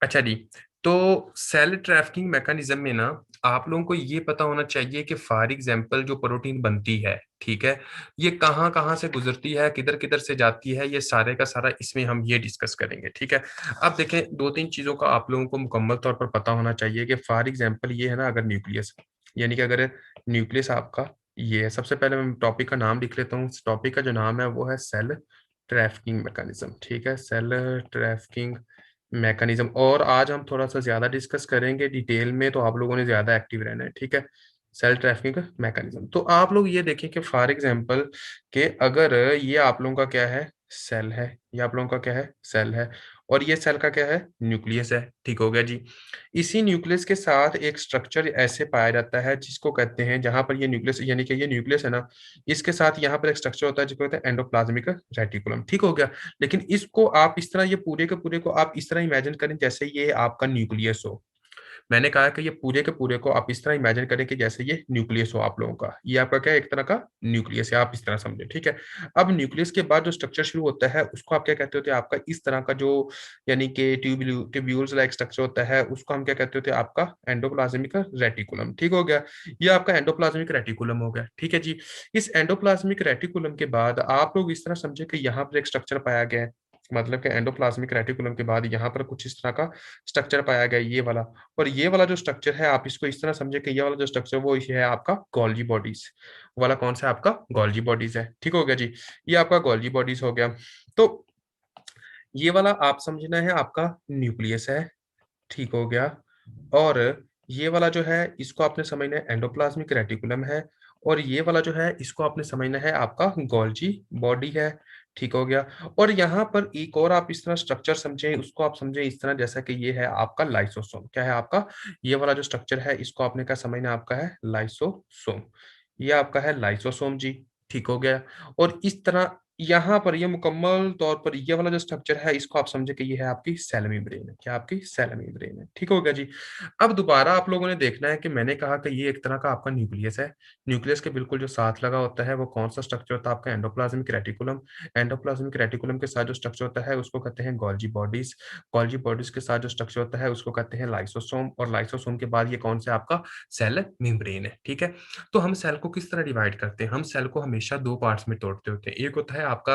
अच्छा जी, तो cell trafficking mechanism में ना आप लोगों को ये पता होना चाहिए कि फॉर एग्ज़ाम्पल जो प्रोटीन बनती है, ठीक है? ये कहाँ-कहाँ से गुज़रती है, किधर-किधर से जाती है, ये सारे का सारा इसमें हम ये डिस्कस करेंगे, ठीक है? अब देखें 2-3 चीज़ों का आप लोगों को मुकम्मल तौर पर पता होना चाहिए कि फॉर एग्ज़ाम्पल ये है ना अगर न्यूक्लियस, यानी कि अगर न्यूक्लियस आपका ये है, सबसे पहले मैं टॉपिक का नाम लिख लेता हूँ। इस टॉपिक का जो नाम है वो है सेल ट्रैफिकिंग मैकेनिज़्म, ठीक है? सेल ट्रैफिकिंग मैकेनिज़्म और आज हम थोड़ा-सा ज़्यादा डिस्कस करेंगे डिटेल में, तो आप लोगों ने ज़्यादा एक्टिव रहना है, ठीक है? Cell trafficking mechanism. तो आप लोग ये देखें कि फॉर एग्ज़ाम्पल कि अगर ये आप लोगों का क्या है? सेल है, ये आप लोगों का क्या है? सेल है और ये सेल का क्या है? न्यूक्लियस है, ठीक हो गया जी। इसी न्यूक्लियस के साथ एक स्ट्रक्चर ऐसे पाया जाता है जिसको कहते हैं जहाँ पर ये न्यूक्लियस यानी कि ये न्यूक्लियस है ना, इसके साथ यहाँ पर एक स्ट्रक्चर होता है जिसको कहते हैं एंडोप्लाज़्मिक रेटिकुलम, ठीक हो गया? लेकिन इसको आप इस तरह ये पूरे के पूरे को आप इस तरह इमेजिन करें जैसे ये आपका न्यूक्लियस हो। मैंने कहा कि ये पूरे के पूरे को आप इस तरह इमेजिन करें कि जैसे ये न्यूक्लियस हो आप लोगों का। ये आपका क्या है एक तरह का न्यूक्लियस है, आप इस तरह समझें, ठीक है? अब न्यूक्लियस के बाद जो स्ट्रक्चर शुरू होता है उसको आप क्या कहते होते हैं आपका इस तरह का जो यानी कि ट्यूब्यूल्स लाइक स्ट्रक्चर होता है उसको हम क्या कहते होते हैं आपका एंडोप्लाज़्मिक रेटिकुलम, ठीक हो गया? ये आपका एंडोप्लाज़्मिक रेटिकुलम हो गया, ठीक है जी? इस एंडोप्लाज़्मिक रेटिकुलम के बाद आप लोग इस तरह समझे कि यहाँ पर एक स्ट्रक्चर पाया गया है। मतलब कि एंडोप्लाज़्मिक रेटिकुलम के बाद यहाँ पर कुछ इस तरह का स्ट्रक्चर पाया गया है, ये वाला। और ये वाला जो स्ट्रक्चर है आप इसको इस तरह समझिए कि ये वाला जो स्ट्रक्चर वो ये है आपका गोल्गी बॉडीज़। वाला कौन-सा है आपका गोल्गी बॉडीज़ है, ठीक हो गया जी। ये आपका गोल्गी बॉडीज़ हो गया। तो ये वाला आप समझना है आपका न्यूक्लियस है, ठीक हो गया। और ये वाला जो है इसको आपने समझना है एंडोप्लाज़्मिक रेटिकुलम है और ये वाला जो है इसको आपने समझना है आपका गोल्गी बॉडी है, ठीक हो गया। और यहाँ पर एक और आप इस तरह स्ट्रक्चर समझें, उसको आप समझें इस तरह जैसा कि ये है आपका लाइसोसोम। क्या है आपका? ये वाला जो स्ट्रक्चर है इसको आपने क्या समझना है आपका है लाइसोसोम। ये आपका है लाइसोसोम जी, ठीक हो गया। और इस तरह यहाँ पर ये मुकम्मल तौर पर ये वाला जो स्ट्रक्चर है इसको आप समझे कि ये है आपकी सेल मेम्ब्रेन है। क्या आपकी सेल मेम्ब्रेन है, ठीक हो गया जी। अब दोबारा आप लोगों ने देखना है कि मैंने कहा कि ये एक तरह का आपका न्यूक्लियस है। न्यूक्लियस के बिल्कुल जो साथ लगा होता है वो कौन-सा स्ट्रक्चर होता है आपका एंडोप्लाज़्मिक रेटिकुलम। एंडोप्लाज़्मिक रेटिकुलम के साथ जो स्ट्रक्चर होता है उसको कहते हैं गोल्गी बॉडीज़। गोल्गी बॉडीज़ के साथ जो स्ट्रक्चर होता है उसको कहते हैं लाइसोसोम और लाइसोसोम के बाद ये कौन-सा है आपका सेल मेम्ब्रेन है, ठीक है। तो हम सेल को किस तरह डिवाइड करते हैं? हम सेल को हमेशा 2 पार्ट्स में तोड़ते होते हैं। एक होता है आपका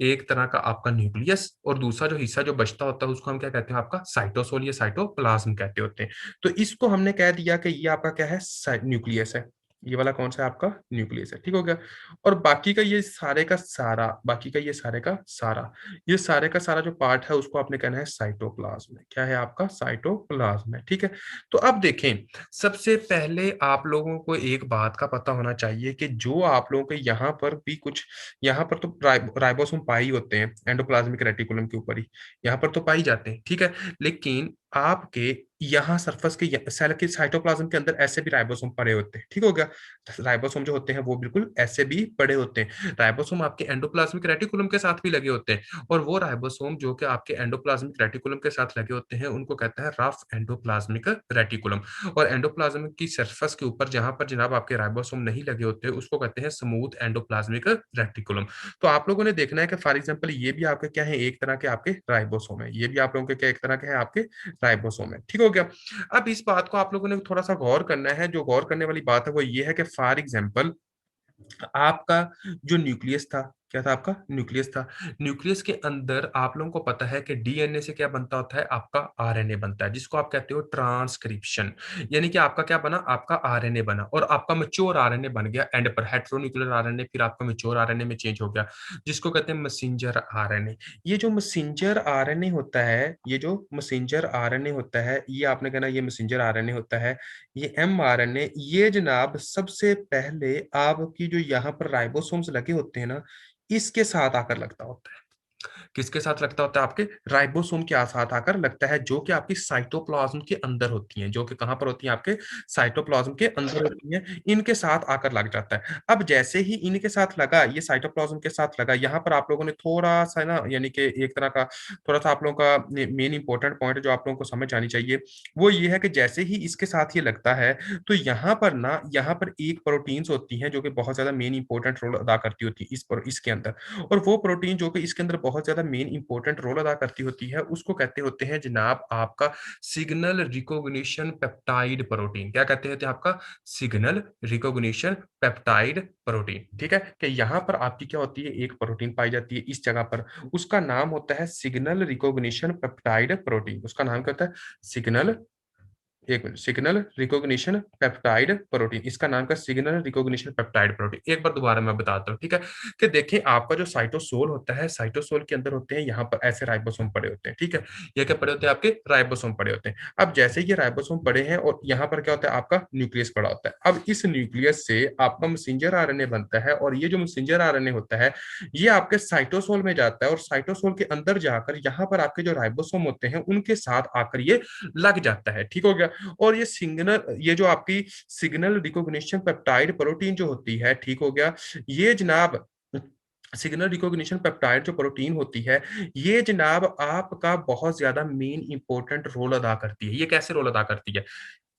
एक तरह का आपका न्यूक्लियस और दूसरा जो हिस्सा जो बचता होता है उसको हम क्या कहते हैं आपका साइटोसोल या साइटोप्लाज़्म कहते होते हैं। तो इसको हमने कह दिया कि ये आपका क्या है न्यूक्लियस है। ये वाला कौन-सा है आपका न्यूक्लियस है, ठीक हो गया? और बाकी का ये सारे का सारा बाकी का ये सारे का सारा, ये सारे का सारा जो पार्ट है उसको आपने कहना है साइटोप्लाज़्म है। क्या है आपका? साइटोप्लाज़्म है, ठीक है? तो अब देखें सबसे पहले आप लोगों को एक बात का पता होना चाहिए कि जो आप लोगों के यहाँ पर भी कुछ यहाँ पर तो राइबोसोम पाए ही होते हैं, एंडोप्लाज़्मिक रेटिकुलम के ऊपर ही, यहाँ पर तो पाए ही जाते हैं, ठीक है? लेकिन आपके यहाँ सरफेस के सेल के साइटोप्लाज़्म के अंदर ऐसे भी राइबोसोम पड़े होते हैं, ठीक हो गया? राइबोसोम जो होते हैं वो बिल्कुल ऐसे भी पड़े होते हैं। राइबोसोम आपके एंडोप्लाज़्मिक रेटिकुलम के साथ भी लगे होते हैं और वो राइबोसोम जो कि आपके एंडोप्लाज़्मिक रेटिकुलम के साथ लगे होते हैं, उनको कहते हैं रफ एंडोप्लाज़्मिक रेटिकुलम। और एंडोप्लाज्म की सरफेस के ऊपर जहाँ पर जनाब आपके राइबोसोम नहीं लगे होते, उसको कहते हैं स्मूथ एंडोप्लाज्मिक रेटिकुलम। तो आप लोगों ने देखना है कि फॉर एग्जांपल ये भी आपके क्या है, एक तरह के आपके राइबोसोम है। ये भी आप लोगों के क्या एक तरह के हैं आपके राइबोसोम है। ठीक हो गया? अब इस बात को आप लोगों ने थोड़ा-सा गौर करना है, जो गौर करने वाली बात है वो ये है कि फॉर एग्जांपल आपका जो न्यूक्लियस था, क्या था आपका? न्यूक्लियस था। न्यूक्लियस के अंदर आप लोगों को पता है कि डीएनए से क्या बनता होता है? आपका आरएनए बनता है, जिसको आप कहते हो ट्रांसक्रिप्शन। यानी कि आपका क्या बना? आपका आरएनए बना और आपका मैच्योर आरएनए बन गया एंड पर हेटेरोन्यूक्लियर आरएनए फिर आपका मैच्योर आरएनए में चेंज हो गया, जिसको कहते हैं मैसेंजर आरएनए। ये जो मैसेंजर आरएनए होता है, ये जो मैसेंजर आरएनए होता है, ये आपने कहना ये मैसेंजर आरएनए होता है। ये एमआरएनए ये जनाब सबसे पहले आपकी जो यहाँ पर राइबोसोम्स लगे होते हैं ना, इसके साथ आकर लगता होता है। किसके साथ लगता होता है? आपके राइबोसोम के साथ आकर लगता है, जो कि आपकी साइटोप्लाज़्म के अंदर होती हैं, जो कि कहाँ पर होती हैं? आपके साइटोप्लाज़्म के अंदर होती हैं, इनके साथ आकर लग जाता है। अब जैसे ही इनके साथ लगा, ये साइटोप्लाज़्म के साथ लगा, यहाँ पर आप लोगों ने थोड़ा-सा ना यानी कि एक तरह का थोड़ा-सा आप लोगों का मेन इम्पोर्टेंट पॉइंट जो आप लोगों को समझ आनी चाहिए, वो ये है कि जैसे ही इसके साथ ये लगता है, तो यहाँ पर ना यहाँ पर एक प्रोटीन्स होती हैं, जो कि बहुत ज़्यादा मेन इम्पोर्टेंट रोल अदा करती होती है इसके अंदर और वो प्रोटीन जो कि इसके अंदर बहुत ज्यादा मेन इंपॉर्टेंट रोल अदा करती होती है, उसको कहते होते हैं जनाब आपका सिग्नल रिकॉग्निशन पेप्टाइड प्रोटीन। क्या कहते हैं आपका? Signal recognition peptide protein. ठीक है, कि यहाँ पर आपकी क्या होती है, एक प्रोटीन पाई जाती है इस जगह पर, उसका नाम होता है सिग्नल रिकॉग्निशन पेप्टाइड प्रोटीन। उसका नाम क्या होता है? सिग्नल, एक minute, signal recognition peptide protein, इसका नाम का सिग्नल रिकॉग्निशन पेप्टाइड प्रोटीन। एक बार दोबारा मैं बताता हूँ, ठीक है, कि देखिए आपका जो साइटोसोल होता है, साइटोसोल के अंदर होते हैं यहाँ पर ऐसे राइबोसोम पड़े होते हैं। ठीक है, ये क्या पड़े होते हैं? आपके राइबोसोम पड़े होते हैं। अब जैसे ये राइबोसोम पड़े हैं और यहाँ पर क्या होता है? आपका न्यूक्लियस पड़ा होता है। अब इस न्यूक्लियस से आपका मैसेंजर आरएनए बनता है, और ये जो मैसेंजर आरएनए होता है ये आपके साइटोसोल में जाता है, और साइटोसोल के अंदर जाकर यहाँ पर आपके जो राइबोसोम होते हैं उनके साथ आकर ये लग जाता है। ठीक हो गया। और ये सिग्नल, ये जो आपकी सिग्नल रिकॉग्निशन पेप्टाइड प्रोटीन जो होती है, ठीक हो गया, ये जनाब सिग्नल रिकॉग्निशन पेप्टाइड जो प्रोटीन होती है, ये जनाब आपका बहुत ज्यादा मेन इंपॉर्टेंट रोल अदा करती है। ये कैसे रोल अदा करती है?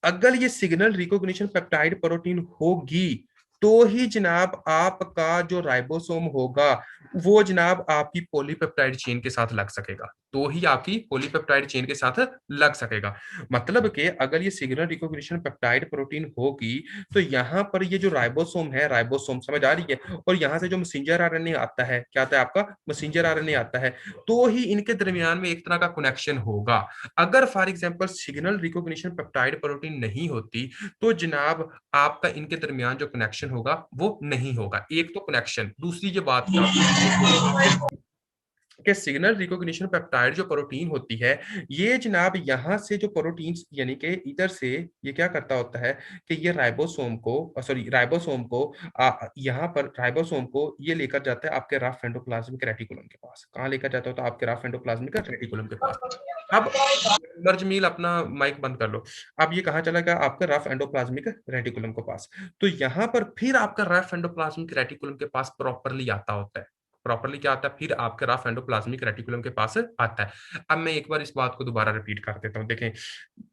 अगर ये सिग्नल रिकॉग्निशन पेप्टाइड प्रोटीन होगी तो ही जनाब आपका जो राइबोसोम होगा वो जनाब आपकी पॉलीपेप्टाइड चेन के साथ लग सकेगा, तो ही आपकी पॉलीपेप्टाइड चेन के साथ लग सकेगा। मतलब कि अगर ये सिग्नल रिकॉग्निशन पेप्टाइड प्रोटीन होगी तो यहाँ पर ये जो राइबोसोम है, राइबोसोम समझ आ रही है, और यहाँ से जो मैसेंजर आरएनए आता है, क्या आता है आपका? मैसेंजर आरएनए आता है, तो ही इनके दरमियान में एक तरह का कनेक्शन होगा। अगर for example signal recognition peptide protein नहीं होती तो जनाब आपका इनके दरमियान जो कनेक्शन होगा वो नहीं होगा। एक तो कनेक्शन, दूसरी ये बात कि सिग्नल रिकॉग्निशन पेप्टाइड जो प्रोटीन होती है, ये जनाब यहाँ से जो प्रोटीन्स यानी कि इधर से ये क्या करता होता है कि ये राइबोसोम को, सॉरी राइबोसोम को यहाँ पर राइबोसोम को ये लेकर जाता है आपके रफ एंडोप्लाज्मिक रेटिकुलम के पास। कहाँ लेकर जाता होता है? आपके रफ एंडोप्लाज्मिक रेटिकुलम के पास। अब मर्जमील अपना माइक बंद कर लो। अब ये कहाँ चला गया? आपका रफ एंडोप्लाज्मिक रेटिकुलम के पास। तो यहाँ पर फिर आपका रफ एंडोप्लाज्मिक रेटिकुलम के पास प्रॉपरली आता होता है। प्रॉपरली क्या आता है? फिर आपके रफ एंडोप्लाज्मिक रेटिकुलम के पास आता है। अब मैं एक बार इस बात को दोबारा रिपीट कर देता हूँ। देखें,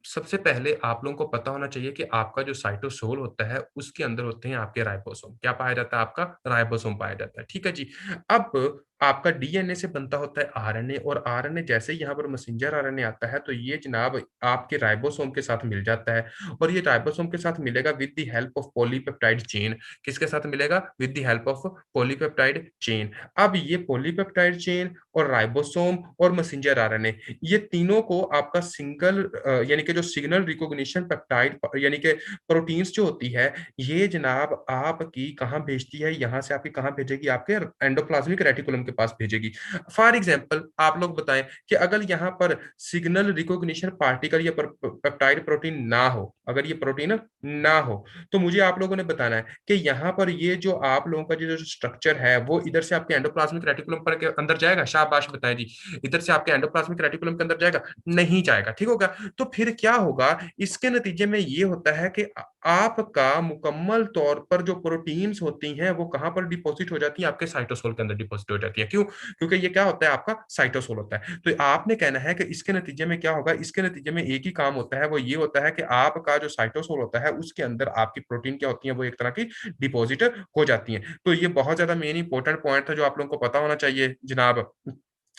सबसे पहले आप लोगों को पता होना चाहिए कि आपका जो साइटोसोल होता है उसके अंदर होते हैं आपके राइबोसोम। क्या पाया जाता है? आपका राइबोसोम पाया जाता है। ठीक है जी। अब आपका डीएनए से बनता होता है आरएनए, और आरएनए जैसे ही यहाँ पर मैसेंजर आरएनए आता है तो ये जनाब आपके राइबोसोम के साथ मिल जाता है, और ये राइबोसोम के साथ मिलेगा with the help of polypeptide chain. किसके साथ मिलेगा? With the help of polypeptide chain. अब ये पॉलीपेप्टाइड चेन और राइबोसोम और मैसेंजर आरएनए, ये तीनों को आपका सिंगल यानी कि जो सिग्नल रिकॉग्निशन पेप्टाइड यानी कि प्रोटीन्स जो होती है, ये जनाब आपकी कहाँ भेजती है? यहाँ से आपकी कहाँ भेजेगी? आपके एंडोप्लाज्मिक रेटिकुलम के पास भेजेगी। फॉर एग्जांपल आप लोग बताएं कि अगर यहाँ पर सिग्नल रिकॉग्निशन पार्टिकल या पेप्टाइड प्रोटीन ना हो, अगर ये प्रोटीन ना हो, तो मुझे आप लोगों ने बताना है कि यहाँ पर ये जो आप लोगों का जो स्ट्रक्चर है वो इधर से आपके एंडोप्लाज्मिक रेटिकुलम पर के अंदर जाएगा? शाबाश बताएं जी। इधर से आपके एंडोप्लाज्मिक रेटिकुलम के अंदर जाएगा? नहीं जाएगा। ठीक होगा। तो फिर क्या होगा? इसके नतीजे में ये होता है कि आपका मुकम्मल तौर पर जो प्रोटीन्स होती हैं वो कहां पर डिपॉजिट हो जाती है? आपके साइटोसोल के अंदर डिपॉजिट हो जाती है। क्यों? क्योंकि ये क्या होता है? आपका साइटोसोल होता है। तो आपने कहना है कि इसके नतीजे में क्या होगा? इसके नतीजे में एक ही काम होता है, वो ये होता है कि आपका जो साइटोसोल होता है उसके अंदर आपकी प्रोटीन क्या होती है? वो एक तरह की डिपॉजिट हो जाती है। तो ये बहुत ज्यादा मेन इंपॉर्टेंट पॉइंट था जो आप लोगों को पता होना चाहिए जनाब,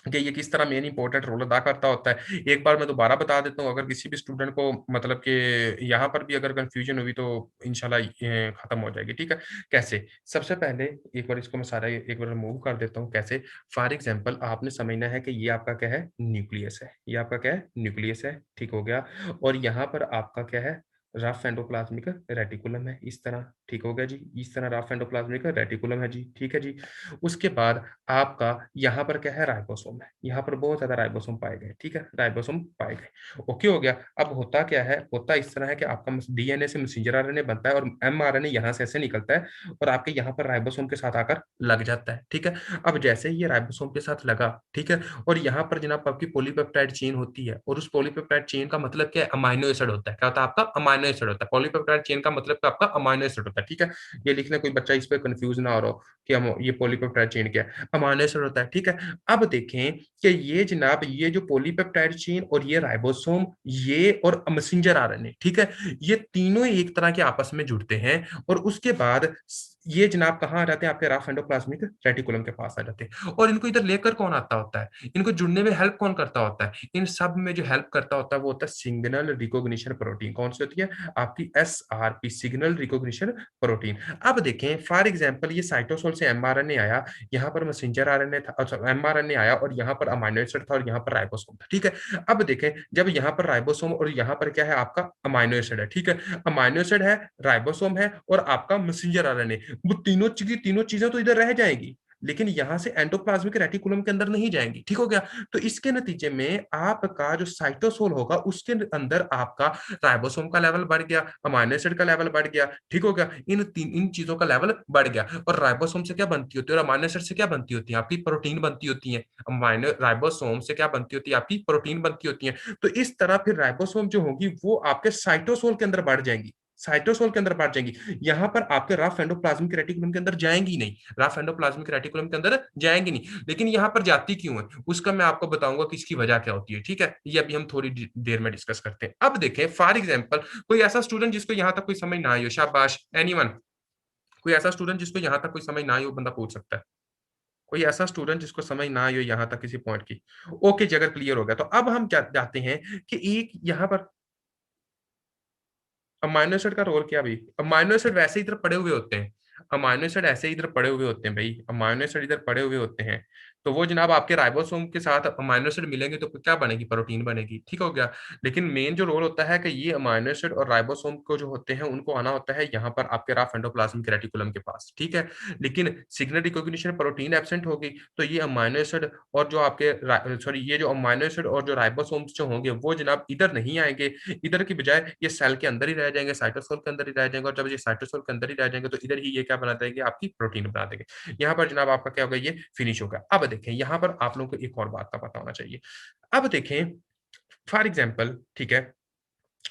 कि ये किस तरह मेन इंपॉर्टेंट रोल अदा करता होता है। एक बार मैं दोबारा बता देता हूँ, अगर किसी भी स्टूडेंट को मतलब कि यहाँ पर भी अगर कंफ्यूजन हुई तो इंशाल्लाह ये खत्म हो जाएगी। ठीक है? कैसे? सबसे पहले एक बार इसको मैं सारा एक बार रिमूव कर देता हूँ। कैसे? फॉर एग्जांपल आपने समझना है कि ये आपका क्या है? न्यूक्लियस है। ये आपका क्या है? न्यूक्लियस है। ठीक हो गया। और यहाँ पर आपका क्या है? रफ एंडोप्लाज्मिक रेटिकुलम है, इस तरह। ठीक हो गया जी। इस तरह रफ एंडोप्लाज्मिक रेटिकुलम है जी। ठीक है जी। उसके बाद आपका यहाँ पर क्या है? राइबोसोम है। यहाँ पर बहुत ज्यादा राइबोसोम पाए गए। ठीक है? राइबोसोम पाए गए। ओके हो गया। अब होता क्या है? होता इस तरह है कि आपका डीएनए से मैसेंजर आरएनए बनता है, और एमआरएनए यहाँ से ऐसे निकलता है और आपके यहाँ पर राइबोसोम के साथ आकर लग जाता है। ठीक है? अब जैसे ही ये राइबोसोम के साथ लगा, ठीक है, और यहाँ पर जनाब आपकी पॉलीपेप्टाइड चेन होती है, और उस पॉलीपेप्टाइड चेन का मतलब क्या है? अमाइनो एसिड होता है। क्या होता है? आपका अमाइनो एसिड होता है। पॉलीपेप्टाइड चेन का मतलब क्या? आपका अमाइनो एसिड होता है। ठीक है? ये लिखना, कोई बच्चा इस पर कंफ्यूज ना हो रहा हो कि हम ये पॉलीपेप्टाइड चेन क्या है। अमाइनो एसिड होता है। ठीक है? अब देखें कि ये जनाब ये जो पॉलीपेप्टाइड चेन और ये राइबोसोम, ये और मैसेंजर आरएनए, ठीक है, ये तीनों एक तरह के आपस में जुड़ते हैं, और उसके बाद ये जनाब कहाँ आ जाते हैं, आपके रफ एंडोप्लाज्मिक रेटिकुलम के पास आ जाते हैं। और इनको इधर लेकर कौन आता होता है, इनको जुड़ने में हेल्प कौन करता होता है, इन सब में जो हेल्प करता होता है वो होता है सिग्नल रिकॉग्निशन प्रोटीन। कौन सी होती है, आपकी SRP, सिग्नल रिकॉग्निशन प्रोटीन। अब देखें फॉर एग्जांपल ये साइटोसोल से mRNA आया, यहाँ पर मैसेंजर आरएनए था, अच्छा mRNA आया और यहाँ पर अमीनो एसिड था और यहाँ पर राइबोसोम था, ठीक है। अब देखें जब यहाँ पर राइबोसोम और यहाँ पर क्या है, आपका अमीनो एसिड है, ठीक है। अमीनो एसिड है, राइबोसोम है और आपका मैसेंजर आरएनए, वो तीनों चीजें तो इधर रह जाएंगी, लेकिन यहां से एंडोप्लाज्मिक रेटिकुलम के अंदर नहीं जाएंगी, ठीक हो गया। तो इसके नतीजे में आपका जो साइटोसोल होगा उसके अंदर आपका राइबोसोम का लेवल बढ़ गया, अमीनो एसिड का लेवल बढ़ गया, ठीक हो गया। इन चीजों का लेवल बढ़ गया। और राइबोसोम से क्या बनती होती है और अमीनो एसिड से क्या बनती होती है, आपकी प्रोटीन बनती होती है। अमीनो राइबोसोम से क्या बनती होती है, आपकी प्रोटीन बनती होती है। तो इस तरह फिर राइबोसोम जो होगी वो आपके साइटोसोल के अंदर बढ़ जाएंगी, साइटोसोल के अंदर बढ़ जाएंगी। यहां पर आपके रफ एंडोप्लाज्मिक रेटिकुलम के अंदर जाएंगी नहीं, रफ एंडोप्लाज्मिक रेटिकुलम के अंदर जाएंगी नहीं। लेकिन यहां पर जाती क्यों है उसका मैं आपको बताऊंगा कि इसकी वजह क्या होती है, ठीक है। ये अभी हम थोड़ी देर में डिस्कस करते हैं। अब देखें फॉर एग्जांपल कोई ऐसा स्टूडेंट जिसको यहां तक कोई समझ ना आई हो, शाबाश एनीवन, कोई ऐसा स्टूडेंट जिसको यहां तक कोई समझ ना आई हो, बंदा पूछ सकता है। कोई ऐसा स्टूडेंट जिसको समझ ना आई हो यहां तक किसी पॉइंट की। ओके जी, अगर क्लियर हो गया तो अब हम जाते हैं कि एक यहां पर अमाइनो एसिड का रोल क्या भाई, अमाइनो एसिड वैसे ही इधर पड़े हुए होते हैं, अमाइनो एसिड ऐसे ही इधर पड़े हुए होते हैं भाई, अमाइनो एसिड इधर पड़े हुए होते हैं। तो वो जनाब आपके राइबोसोम के साथ अमाइनो एसिड मिलेंगे तो क्या बनेगी, प्रोटीन बनेगी, ठीक हो गया। लेकिन मेन जो रोल होता है कि ये अमाइनो एसिड और राइबोसोम को जो होते हैं उनको आना होता है यहाँ पर आपके रफ एंडोप्लाज्मिक रेटिकुलम के पास, ठीक है। लेकिन सिग्नल रिकॉग्निशन प्रोटीन एब्सेंट होगी तो ये अमाइनो एसिड और जो आपके सॉरी ये जो अमाइनो एसिड और जो राइबोसोम्स जो होंगे वो जनाब इधर नहीं आएंगे, इधर की बजाय ये सेल के अंदर ही रह जाएंगे, साइटोसोल के अंदर ही रह जाएंगे। और जब ये साइटोसोल के अंदर ही रह जाएंगे तो इधर ही ये क्या बना देंगे, आपकी प्रोटीन बना देंगे। यहाँ पर जनाब आपका क्या होगा, ये फिनिश होगा। अब देखें यहाँ पर आप लोगों को एक और बात का पता होना चाहिए। अब देखें फॉर एग्जाम्पल, ठीक है,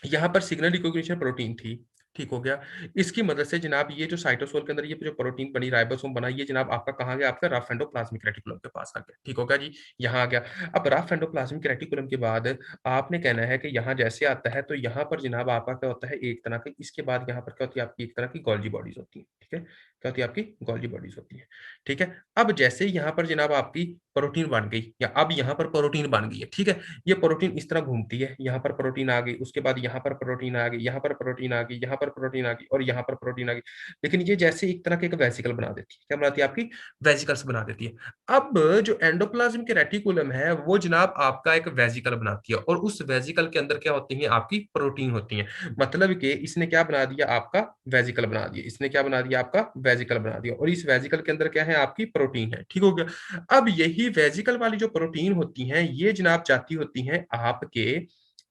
यहाँ पर सिग्नल रिकॉग्निशन प्रोटीन थी, ठीक हो गया। इसकी मदद से जनाब ये जो साइटोसोल के अंदर ये जो प्रोटीन बनी, राइबोसोम बना, ये जनाब आपका कहाँ गया, आपका रफ एंडोप्लाज्मिक रेटिकुलम के पास आ गया, ठीक होगा जी, यहाँ आ गया। अब रफ एंडोप्लाज्मिक रेटिकुलम के बाद आपने कहना है कि यहाँ जैसे आता है तो यहाँ पर जनाब आपका क्या होता है, एक तरह की, इसके बाद यहाँ पर क्या होती है, आपकी एक तरह की गोल्जी बॉडीज होती है, ठीक है, क्या होती है, आपकी गोल्जी बॉडीज होती है, ठीक है। अब जैसे यहाँ पर जनाब आपकी प्रोटीन बन गई, या अब यहाँ पर प्रोटीन बन गई है, ठीक है। ये प्रोटीन इस तरह घूमती है, यहाँ पर प्रोटीन आ गई, उसके बाद यहाँ पर प्रोटीन आ गई, यहाँ पर प्रोटीन आ गई, यहाँ पर प्रोटीन आ गई और यहाँ पर प्रोटीन आ गई। लेकिन ये जैसे एक तरह के एक वेसिकल बना देती है, क्या बनाती है, आपकी वेसिकल्स बना देती है। अब जो एंडोप्लाज्म के रेटिकुलम है वो जनाब आपका एक वेसिकल बनाती है और उस वेसिकल के अंदर क्या होती है, आपकी प्रोटीन होती है। मतलब कि इसने क्या बना दिया, आपका वेसिकल बना दिया, इसने क्या बना दिया, आपका वेसिकल बना दिया और इस वेसिकल के अंदर क्या है, आपकी प्रोटीन है, ठीक हो गया। अब यही वेसिकल वाली जो प्रोटीन होती हैं ये जनाब जाती होती हैं आपके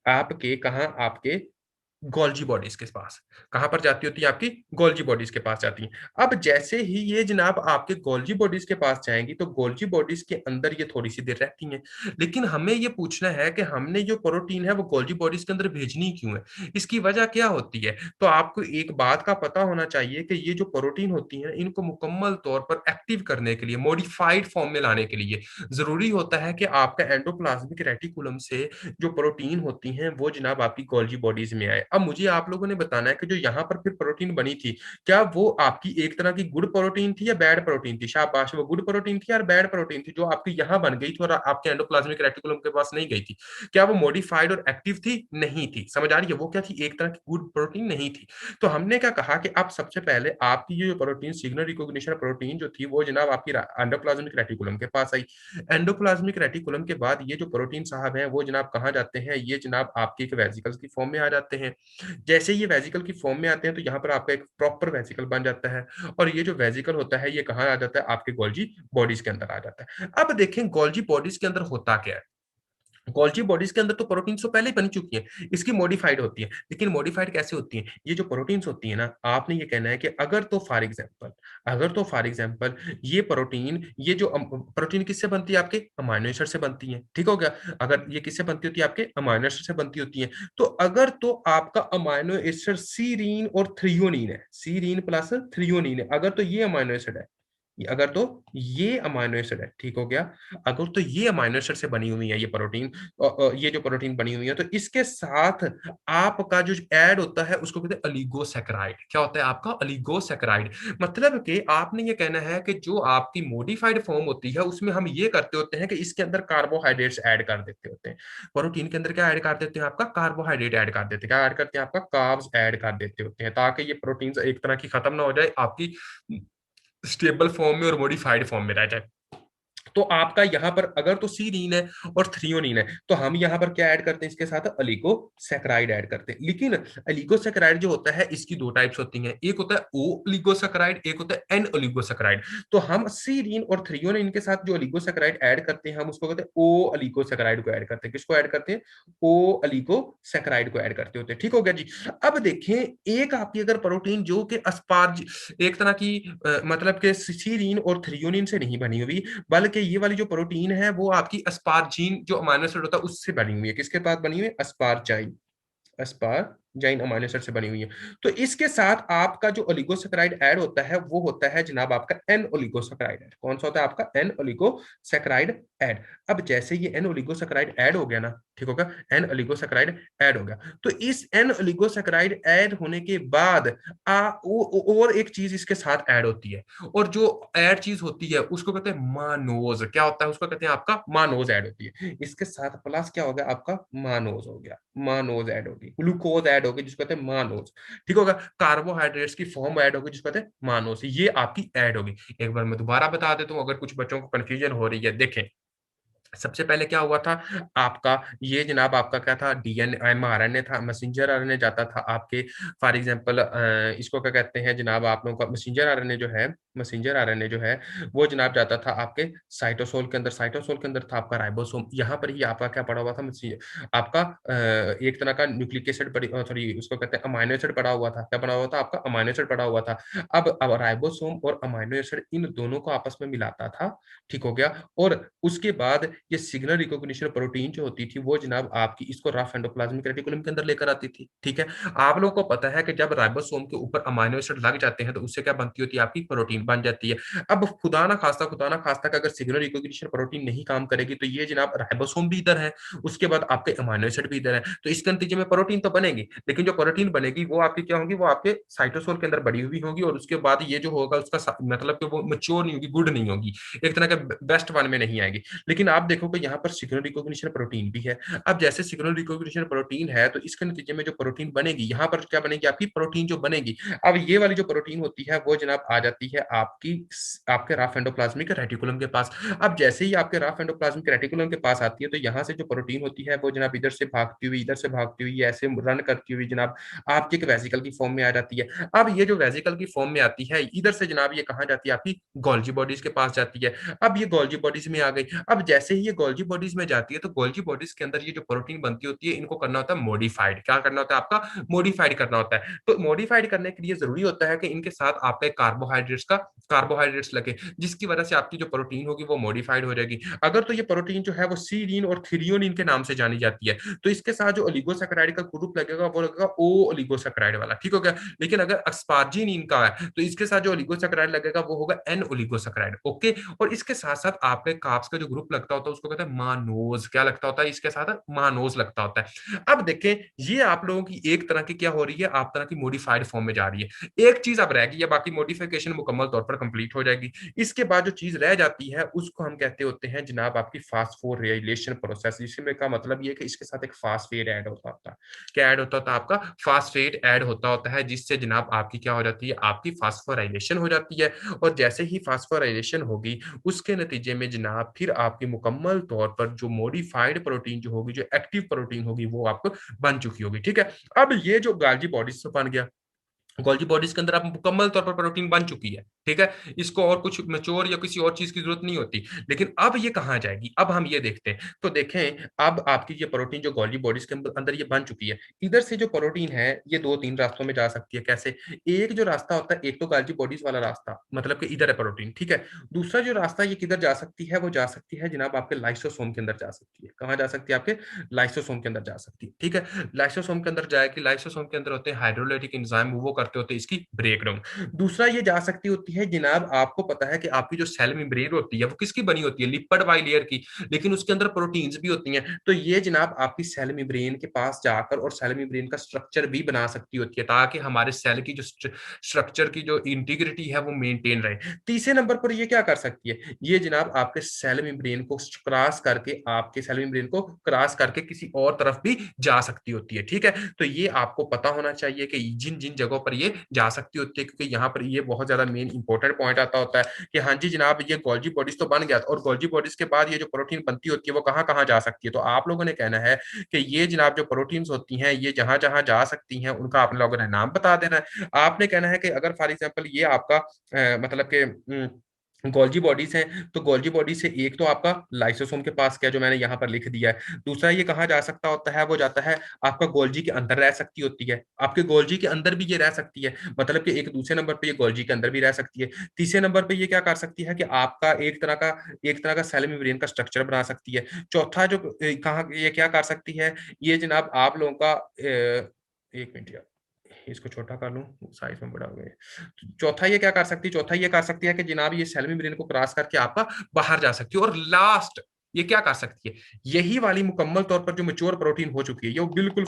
आपके कहाँ, आपके गोल्जी बॉडीज के पास। कहां पर जाती होती है, आपकी गोल्जी बॉडीज के पास जाती हैं। अब जैसे ही ये जनाब आपके गोल्जी बॉडीज के पास जाएंगी तो गोल्जी बॉडीज के अंदर ये थोड़ी सी देर रहती हैं। लेकिन हमें ये पूछना है कि हमने जो प्रोटीन है वो गोल्जी बॉडीज के अंदर भेजनी क्यों है, इसकी वजह क्या होती है। तो आपको एक बात का पता होना चाहिए कि ये जो प्रोटीन होती है इनको मुकम्मल तौर पर एक्टिव करने के लिए, मॉडिफाइड फॉर्म में लाने के लिए जरूरी होता है कि आपका एंडोप्लाज्मिक रेटिकुलम से जो प्रोटीन होती हैं वो जनाब आपकी गोल्जी बॉडीज में आए। अब मुझे आप लोगों ने बताना है कि जो यहाँ पर फिर प्रोटीन बनी थी क्या वो आपकी एक तरह की गुड प्रोटीन थी या बैड प्रोटीन थी, शाबाश, वो गुड प्रोटीन थी या बैड प्रोटीन थी जो आपकी यहाँ बन गई थी और आपके एंडोप्लाज्मिक रेटिकुलम के पास नहीं गई थी। क्या वो मॉडिफाइड और एक्टिव थी, नहीं थी, समझ आ रही है, वो क्या थी, एक तरह की गुड प्रोटीन नहीं थी। तो हमने क्या कहा कि अब सबसे पहले आपकी ये जो प्रोटीन सिग्नल रिकॉग्निशन प्रोटीन जो थी वो जनाब आपकी एंडोप्लाज्मिक रेटिकुलम के पास आई। एंडोप्लाज्मिक रेटिकुलम के बाद ये जो प्रोटीन साहब हैं वो जनाब कहाँ जाते हैं, ये जनाब आपके एक वेसिकल्स की फॉर्म में आ जाते हैं। जैसे ये वेसिकल की फॉर्म में आते हैं तो यहाँ पर आपका एक प्रॉपर वेसिकल बन जाता है और ये जो वेसिकल होता है ये कहाँ आ जाता है, आपके गोल्जी बॉडीज के अंदर आ जाता है। अब देखें गोल्जी बॉडीज के अंदर होता क्या है। गोल्जी बॉडीज के अंदर तो प्रोटीन्स तो पहले ही बन चुकी हैं, इसकी मॉडिफाइड होती है। लेकिन मॉडिफाइड कैसे होती है, ये जो प्रोटीन्स होती है ना, आपने ये कहना है कि अगर तो फॉर एग्जांपल ये प्रोटीन, ये जो प्रोटीन किससे बनती है, आपके अमाइनो एसिड से बनती है, ठीक हो गया। अगर ये किससे बनती होती है, आपके अमाइनो एसिड से बनती होती है। तो अगर तो आपका अमाइनो एसिड सीरीन और थ्रियोनीन है, सीरीन प्लस थ्रियोनीन है, अगर तो ये अमाइनो एसिड है, अगर तो ये अमाइनो एसिड है, ठीक हो गया। अगर तो ये अमाइनो एसिड से बनी हुई है ये प्रोटीन, ये जो प्रोटीन बनी हुई है, तो इसके साथ आपका जो ऐड होता है उसको कहते हैं ओलिगोसैकेराइड। क्या होता है आपका? ओलिगोसैकेराइड। मतलब कि आपने ये कहना है कि जो आपकी मॉडिफाइड फॉर्म होती है उसमें हम ये करते होते हैं कि इसके अंदर कार्बोहाइड्रेट्स ऐड कर देते होते हैं। प्रोटीन के अंदर क्या ऐड कर देते हैं? आपका कार्बोहाइड्रेट ऐड कर देते हैं। क्या ऐड करते हैं? आपका कार्ब्स ऐड कर देते होते हैं, ताकि ये प्रोटीन एक तरह की खत्म ना हो जाए, आपकी स्टेबल फॉर्म में और मॉडिफाइड फॉर्म में रह जाए। तो आपका यहां पर अगर तो सीरीन है और थ्रियोनिन है, तो हम यहां पर क्या ऐड करते हैं? इसके साथ अलीगोसैकेराइड ऐड करते हैं। लेकिन अलीगोसैकेराइड जो होता है इसकी दो टाइप्स होती हैं, एक होता है ओ ओलिगोसैकेराइड, एक होता है एन ओलिगोसैकेराइड। तो हम सीरीन और थ्रियोनिन के साथ जो ओलिगोसैकेराइड ऐड करते हैं हम उसको कहते हैं ओ ओलिगोसैकेराइड को ऐड करते हैं। किसको ऐड करते हैं? ओ ओलिगोसैकेराइड को ऐड करते होते हैं। ठीक हो गया जी। अब देखें, एक आपकी अगर प्रोटीन जो कि अस्पार्ज एक तरह की मतलब के सीरीन और थ्रियोनिन से नहीं बनी हुई, बल्कि ये वाली जो प्रोटीन है वो आपकी अस्पारजीन जो अमाइनो एसिड होता है उससे बनी हुई है। किसके पास बनी हुई है? अस्पारजाइन। अस्पारजाइन अमाइनो एसिड से बनी हुई है। तो इसके साथ आपका जो ओलिगोसैकेराइड ऐड होता है वो होता है जनाब आपका एन ओलिगोसैकेराइड ऐड। कौन सा होता है आपका? An oligosaccharide add. अब जैसे ये एन ओलिगोसैकेराइड ऐड हो गया ना, ठीक होगा, एन ओलिगोसैकेराइड ऐड हो गया, तो इस एन ओलिगोसैकेराइड ऐड होने के बाद और एक चीज इसके साथ ऐड होती है, और जो ऐड चीज होती है उसको कहते हैं मानोज। क्या होता है? उसको कहते हैं आपका मानोज ऐड होती है। इसके साथ प्लस क्या हो गया आपका? मानोज हो गया, मानोज ऐड होगी, ग्लूकोज ऐड होगी जिसको कहते हैं मानोज। ठीक होगा, कार्बोहाइड्रेट्स की फॉर्म ऐड होगी जिसको कहते हैं मानोज। ये आपकी ऐड होगी। एक बार मैं दोबारा बता देता हूँ अगर कुछ बच्चों को कंफ्यूजन हो रही है। देखें, सबसे पहले क्या हुआ था आपका? ये जनाब आपका क्या था? डीएनए एमआरएनए था, मैसेंजर आरएनए जाता था आपके। फॉर एग्जांपल इसको क्या कहते हैं जनाब, आप लोगों का मैसेंजर आरएनए जो है, मैसेंजर आरएनए जो है वो जनाब जाता था आपके साइटोसोल के अंदर। साइटोसोल के अंदर था आपका राइबोसोम। यहाँ पर ही आपका क्या पड़ा हुआ था? आपका एक तरह का न्यूक्लिक एसिड पड़ी, सॉरी उसको कहते हैं अमाइनो एसिड पड़ा हुआ था। क्या पड़ा हुआ था? आपका अमाइनो एसिड पड़ा हुआ था। अब राइबोसोम और अमाइनो एसिड इन दोनों को आपस में मिलाता था। ठीक हो गया। और उसके बाद ये सिग्नल रिकॉग्निशन प्रोटीन जो होती थी वो जनाब आपकी इसको रफ एंडोप्लाज्मिक रेटिकुलम के अंदर लेकर आती थी। ठीक है। आप लोगों को पता है कि जब राइबोसोम के ऊपर अमाइनो एसिड लग जाते हैं तो उससे क्या बनती होती है? आपकी प्रोटीन बन जाती है। अब खुदा ना खास्ता का अगर सिग्नल रिकॉग्निशन प्रोटीन नहीं काम करेगी तो ये जनाब राइबोसोम भी इधर है, उसके बाद आपके अमाइनो एसिड भी इधर है, तो इसके नतीजे में प्रोटीन तो बनेगी, लेकिन जो प्रोटीन बनेगी वो आपकी क्या होगी? वो आपके साइटोसोल के अंदर बड़ी हुई होगी, और उसके बाद ये जो होगा उसका मतलब कि वो मेच्योर नहीं होगी, गुड नहीं होगी, एक तरह का बेस्ट वन में नहीं आएगी। लेकिन आप देखो कि यहाँ पर सिग्नल रिकॉग्निशन प्रोटीन भी है। अब जैसे सिग्नल रिकॉग्निशन प्रोटीन है तो इसके नतीजे में जो प्रोटीन बनेगी, यहाँ पर क्या बनेगी? आपकी प्रोटीन जो बनेगी, अब ये वाली जो प्रोटीन होती है वो जनाब आ जाती है आपकी आपके रफ एंडोप्लाज्मिक रेटिकुलम के पास। अब जैसे ही आपके रफ एंडोप्लाज्मिक रेटिकुलम के पास आती है तो यहाँ से जो प्रोटीन होती है वो जनाब इधर से भागती हुई, इधर से भागती हुई, ऐसे रन करती हुई जनाब आपकी एक वेसिकल की फॉर्म में आ जाती है। अब ये जो वेसिकल की फॉर्म में आती है, इधर से जनाब ये कहाँ जाती है? आपकी गोल्जी बॉडीज के पास जाती है। अब ये गोल्जी बॉडीज में आ गई। अब जैसे ही ये गोल्जी बॉडीज में जाती है तो गोल्जी बॉडीज के अंदर ये जो प्रोटीन बनती होती है इनको करना होता है मॉडिफाइड। क्या करना होता है? आपका मॉडिफाइड करना होता है। तो मॉडिफाइड करने के लिए जरूरी होता है कि इनके साथ आपके कार्बोहाइड्रेट्स लगे, जिसकी वजह से आपकी जो प्रोटीन होगी वो मॉडिफाइड हो जाएगी। अगर तो ये प्रोटीन जो है वो सीरीन और थ्रियोनिन के नाम से जानी जाती है, तो इसके साथ जो ओलिगोसैकेराइड का ग्रुप लगेगा वो लगेगा ओ ओलिगोसैकेराइड वाला। ठीक हो गया। लेकिन अगर अस्पार्जिनिन का है तो इसके साथ जो ओलिगोसैकेराइड लगेगा वो होगा एन ओलिगोसैकेराइड। ओके। और इसके साथ साथ आपके कार्ब्स का जो ग्रुप लगता होता है उसको कहते हैं मानोज। क्या लगता होता है? इसके साथ मानोज लगता होता है। अब देखें, ये आप लोगों की एक तरह की क्या हो रही है? आप तरह की मॉडिफाइड फॉर्म में जा रही है। एक चीज अब रह गई है, बाकी मॉडिफिकेशन मुकम्मल तौर पर कंप्लीट हो जाएगी। इसके बाद जो चीज रह जाती है उसको हम कहते होते हैं जनाब आपकी फास्फोराइलेशन प्रोसेस। इसमें का मतलब ये कि इसके साथ एक फास्फेट ऐड होता होता है। क्या ऐड होता होता है? आपका फास्फेट ऐड होता होता है, जिससे जनाब आपकी क्या हो जाती है? आपकी फास्फोराइलेशन हो जाती है। और जैसे ही फास्फोराइलेशन होगी उसके नतीजे में जनाब फिर आपकी मुकम्मल तौर पर जो मॉडिफाइड प्रोटीन जो होगी, जो एक्टिव प्रोटीन होगी, वो आपको बन चुकी होगी। ठीक है। अब ये जो गाल्जी बॉडीज से बन गया, गोल्जी बॉडीज के अंदर आप मुकम्मल तौर पर प्रोटीन बन चुकी है। ठीक है। इसको और कुछ मेच्योर या किसी और चीज की जरूरत नहीं होती। लेकिन अब ये कहाँ जाएगी? अब हम ये देखते हैं। तो देखें, अब आपकी ये प्रोटीन जो गोल्जी बॉडीज के अंदर ये बन चुकी है, इधर से जो प्रोटीन है ये दो तीन रास्तों में जा सकती है। कैसे? एक जो रास्ता होता है, एक तो गाल्जी बॉडीज वाला रास्ता, मतलब कि इधर है प्रोटीन। ठीक है। दूसरा जो रास्ता ये किधर जा सकती है? वो जा सकती है जनाब आपके लाइसोसोम के अंदर जा सकती है। कहाँ जा सकती है? आपके लाइसोसोम के अंदर जा सकती है। ठीक है। लाइसोसोम के अंदर जाएगी। लाइसोसोम के अंदर होते हैं हाइड्रोलाइटिक एंजाइम, वो करते होते हैं इसकी ब्रेकडाउन। दूसरा ये जा सकती होती है जनाब, आपको पता है कि आपकी जो सेल मेम्ब्रेन होती है वो किसकी बनी होती है, लिपिड बाइलेयर की, लेकिन उसके अंदर प्रोटीन्स भी होती हैं। तो ये जनाब आपकी सेल मेम्ब्रेन के पास जाकर और सेल मेम्ब्रेन का स्ट्रक्चर भी बना सकती होती है, ताकि हमारे सेल की जो स्ट्रक्चर की जो इंटीग्रिटी है वो मेंटेन रहे। तीसरे नंबर पर ये क्या कर सकती है, ये जनाब आपके सेल मेम्ब्रेन को क्रॉस करके, आपके सेल मेम्ब्रेन को क्रॉस करके किसी और तरफ भी जा सकती होती है। ठीक है, तो ये आपको पता होना चाहिए कि जिन जिन जगहों पर ये जा सकती होती है, क्योंकि यहाँ पर ये बहुत ज्यादा मेन इंपॉर्टेंट पॉइंट आता होता है कि हाँ जी जनाब, ये गोल्जी बॉडीज तो बन गया, और गोल्जी बॉडीज के बाद ये जो प्रोटीन बनती होती है वो कहाँ कहाँ जा सकती है। तो आप लोगों ने कहना है कि ये जनाब जो प्रोटीन्स होती हैं ये जहां जहां जा सकती हैं उनका आप लोगों ने नाम बता देना है। आपने कहना है कि अगर फॉर एग्जाम्पल ये आपका मतलब के गोल्जी बॉडीज हैं, तो गोल्जी बॉडी से एक तो आपका लाइसोसोम के पास क्या, जो मैंने यहाँ पर लिख दिया है। दूसरा ये कहाँ जा सकता होता है, वो जाता है आपका गोल्जी के अंदर रह सकती होती है, आपके गोल्जी के अंदर भी ये रह सकती है, मतलब कि एक दूसरे नंबर पे ये गोल्जी के अंदर भी रह सकती है। तीसरे नंबर पे ये क्या कर सकती है कि आपका एक तरह का सेल मेम्ब्रेन का स्ट्रक्चर बना सकती है। चौथा जो कहाँ ये क्या कर सकती है, ये जनाब आप लोगों का एक मिनट यार, इसको छोटा कर लूं, साइज में बड़ा हो गया। चौथा ये क्या कर सकती है, चौथा ये कर सकती है कि जनाब ये सेल मेम्ब्रेन को क्रॉस करके आपका बाहर जा सकती है। और लास्ट ये क्या कर सकती है, यही वाली मुकम्मल तौर पर जो मेच्योर प्रोटीन हो चुकी है, ये बिल्कुल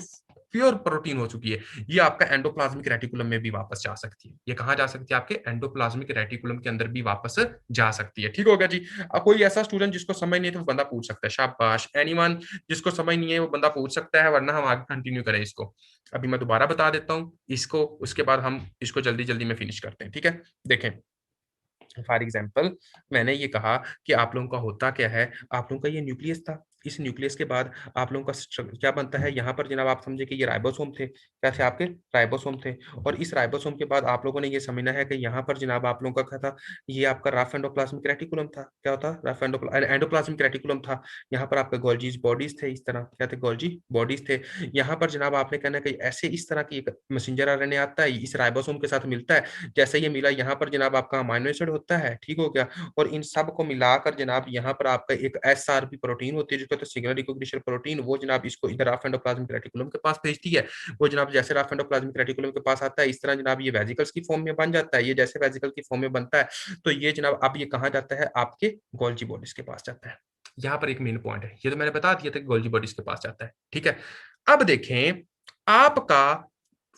प्योर प्रोटीन हो चुकी है, ये आपका एंडोप्लाज्मिक रेटिकुलम में भी वापस जा सकती है। ये कहाँ जा सकती है, आपके एंडोप्लाज्मिक रेटिकुलम के अंदर भी वापस जा सकती है। ठीक होगा जी। अब कोई ऐसा स्टूडेंट जिसको समझ नहीं है तो वो बंदा पूछ सकता है, शाबाश। एनीवन जिसको समझ नहीं है वो बंदा पूछ सकता है, वरना हम आगे कंटिन्यू करें इसको। अभी मैं दोबारा बता देता हूँ इसको, उसके बाद हम इसको जल्दी जल्दी में फिनिश करते हैं। ठीक है, देखें फॉर एग्जाम्पल मैंने ये कहा कि आप लोगों का होता क्या है, आप लोगों का ये न्यूक्लियस था, इस न्यूक्लियस के बाद आप लोगों का क्या बनता है, यहाँ पर जनाब आप समझे कि ये राइबोसोम थे, क्या थे आपके राइबोसोम थे। और इस राइबोसोम के बाद आप लोगों ने ये समझना है कि यहाँ पर जनाब आप लोगों का क्या था, ये आपका रफ एंडोप्लाज्मिक रेटिकुलम था। क्या होता, रफ एंडोप्लाज्मिक रेटिकुलम था। यहाँ पर आपके गोल्जी बॉडीज थे, इस तरह क्या थे, गोल्जी बॉडीज थे। यहाँ पर जनाब आपने कहना कि ऐसे इस तरह की एक मैसेंजर आरएनए आता है, इस राइबोसोम के साथ मिलता है, जैसे ये मिला यहाँ पर जनाब आपका अमाइनो एसिड होता है। ठीक हो गया, और इन सब को मिलाकर जनाब यहाँ पर आपका एक एसआरपी प्रोटीन होती है जिसको तो सिग्नल रिकॉग्निशन प्रोटीन, वो जनाब इसको इधर रफ एंडोप्लाज्मिक रेटिकुलम के पास भेजती है। वो जनाब जैसे रफ एंडोप्लाज्मिक रेटिकुलम के पास आता है, इस तरह जनाब ये वेजिकल्स की फॉर्म में बन जाता है। ये जैसे वेजिकल की फॉर्म में बनता है तो ये जनाब अब ये कहाँ जाता है, आपके गोल्जी बॉडीज के पास जाता है। यहाँ पर एक मेन पॉइंट है, ये तो मैंने बता दिया था कि गोल्जी बॉडीज के पास जाता है। ठीक है, अब देखें आपका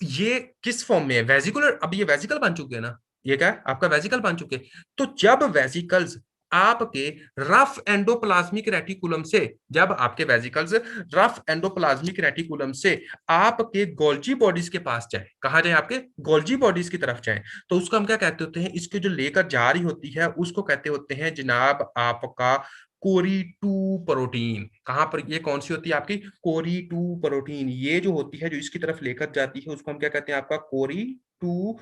ये किस फॉर्म में है, वेजिकुलर। अब ये वेजिकल बन चुके हैं ना, ये क्या है आपका वेजिकल बन चुके हैं। तो जब वेजिकल्स आपके रफ एंडोप्लाज्मिक रेटिकुलम से, जब आपके वेजिकल्स रफ एंडोप्लाज्मिक रेटिकुलम से आपके गोल्जी बॉडीज के पास जाए, कहा जाए आपके गोल्जी बॉडीज की तरफ जाए, तो उसको हम क्या कहते होते हैं, इसके जो लेकर जा रही होती है उसको कहते होते हैं जनाब आपका कोरी टू प्रोटीन। कहां पर ये कौन सी होती है आपकी कोरी टू प्रोटीन, ये जो होती है जो इसकी तरफ लेकर जाती है उसको हम क्या कहते हैं, आपका कोरी टू